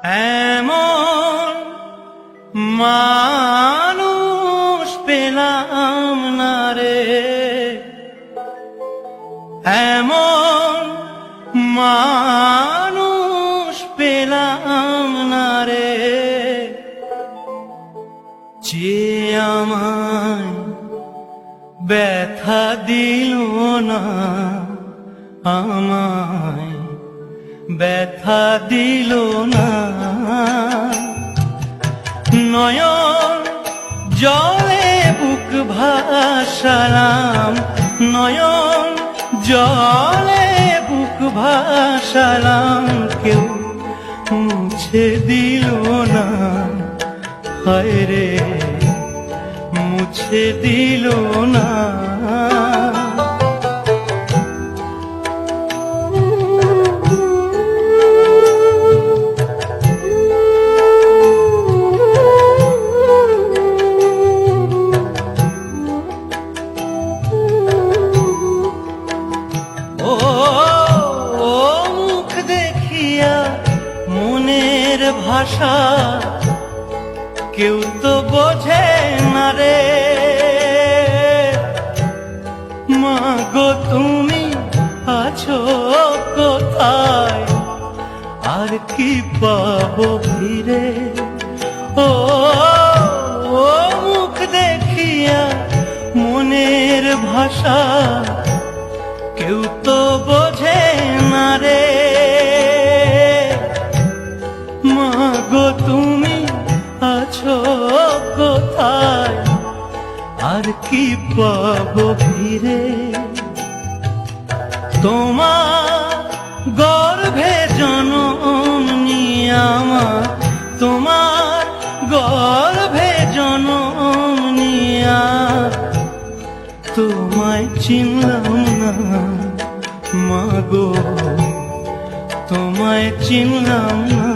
এমন মানুষ পেলাম না রে, এমন মানুষ পেলাম না রে, যে আমায় ব্যথা দিল না, আমায় ব্যথা দিল না। নয়ন জলে বুক ভাসালাম, নয়ন জলে বুক ভাসালাম, কেউ মুছে দিল না, হায় রে মুছে দিল না। ও মুখ দেখিয়া মনের ভাষা কেউ তো বোঝে না রে, মা গো তুমি আছো কোথায়, আর কি পাবো ফিরে। ও মুখ দেখিয়া মনের ভাষা কেউ তো বোঝে না রে, মা গো তুমি আছো কোথায়, আর কি পাবো ফিরে। তোমার গর্ভে জনম নিয়ে আমার, তোমার গর্ভে জনম নিয়া তোমায় চিনলাম না, মা গো তোমায় চিনলাম না।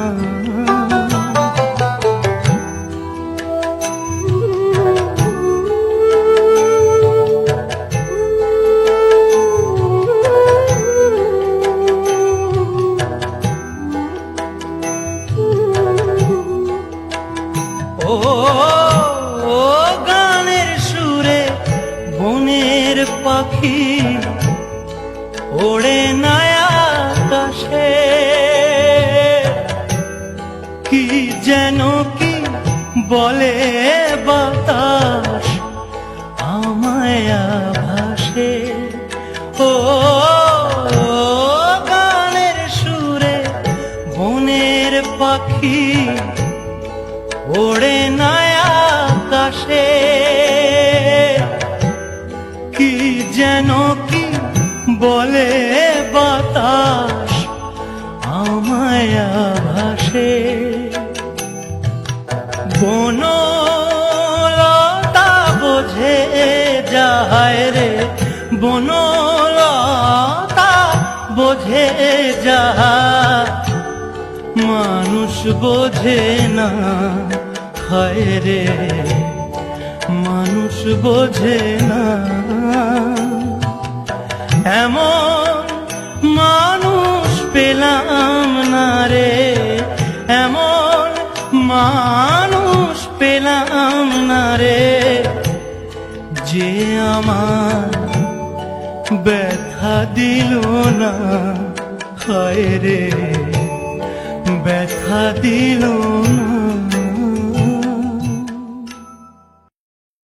ও গানের সুরে বনের পাখি ওড়ে না আকাশে, কি যেন কি বলে বাতাস আমায় ভাসে। ও গানের সুরে বনের পাখি ওড়ে না আকাশে, কি যেন কি বলে বাতাস আমায় ভাসে। বনলতা বোঝে যায় রে, বনলতা বোঝে যায়, মানুষ বোঝে না, হায় রে মানুষ বোঝে না। এমন মানুষ পেলাম না রে, এমন মানুষ পেলাম না রে, যে আমার ব্যথা দিল না, হায় রে ব্যথা দিল না।